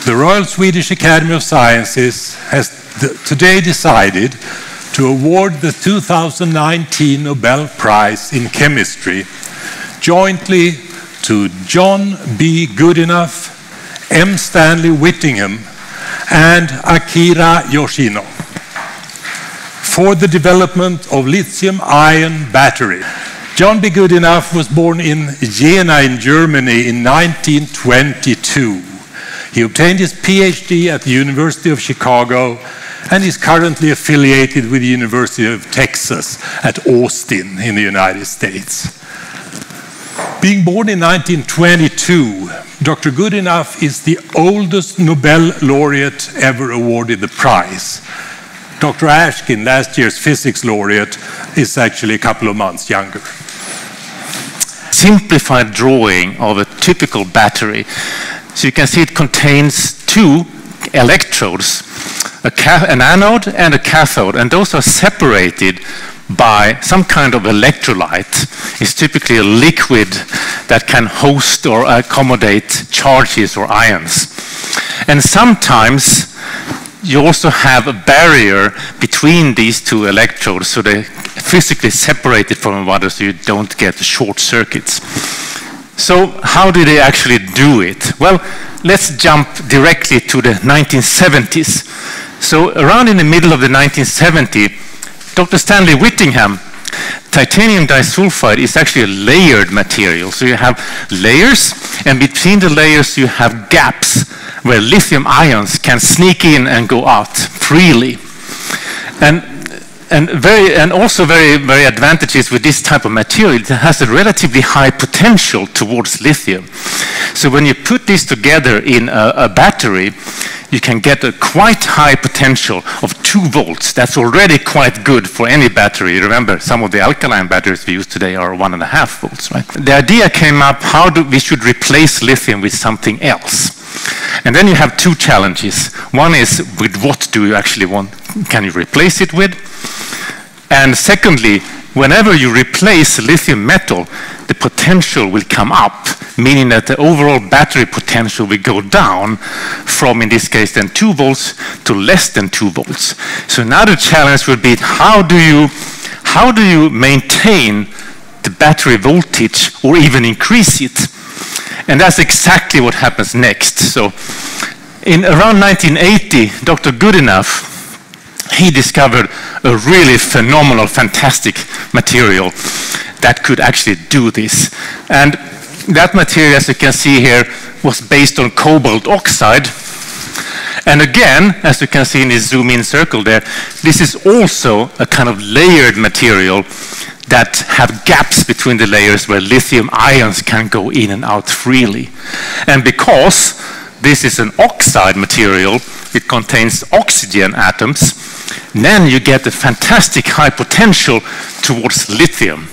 The Royal Swedish Academy of Sciences has today decided to award the 2019 Nobel Prize in Chemistry jointly to John B. Goodenough, M. Stanley Whittingham, and Akira Yoshino for the development of lithium-ion battery. John B. Goodenough was born in Jena in Germany in 1922. He obtained his PhD at the University of Chicago and is currently affiliated with the University of Texas at Austin in the United States. Being born in 1922, Dr. Goodenough is the oldest Nobel laureate ever awarded the prize. Dr. Ashkin, last year's physics laureate, is actually a couple of months younger. Simplified drawing of a typical battery. So you can see it contains two electrodes, an anode and a cathode, and those are separated by some kind of electrolyte. It's typically a liquid that can host or accommodate charges or ions. And sometimes you also have a barrier between these two electrodes, so they're physically separated from one another so you don't get short circuits. So how did they actually do it? Well, let's jump directly to the 1970s. So around in the middle of the 1970s, Dr. Stanley Whittingham, titanium disulfide is actually a layered material. So you have layers, and between the layers you have gaps where lithium ions can sneak in and go out freely. And also very advantages with this type of material, it has a relatively high potential towards lithium. So when you put this together in a battery, you can get a quite high potential of 2 volts. That's already quite good for any battery. Remember, some of the alkaline batteries we use today are 1.5 volts, right? The idea came up how we should replace lithium with something else. And then you have 2 challenges. One is, with what do you actually want? Can you replace it with? And secondly, whenever you replace lithium metal, the potential will come up, meaning that the overall battery potential will go down from, in this case, then 2 volts to less than 2 volts. So now the challenge will be, how do you maintain the battery voltage or even increase it? And that's exactly what happens next. So in around 1980, Dr. Goodenough, he discovered a really phenomenal, fantastic material that could actually do this. And that material, as you can see here, was based on cobalt oxide. And again, as you can see in this zoom-in circle there, this is also a kind of layered material that have gaps between the layers where lithium ions can go in and out freely. And because this is an oxide material, it contains oxygen atoms, then you get a fantastic high potential towards lithium.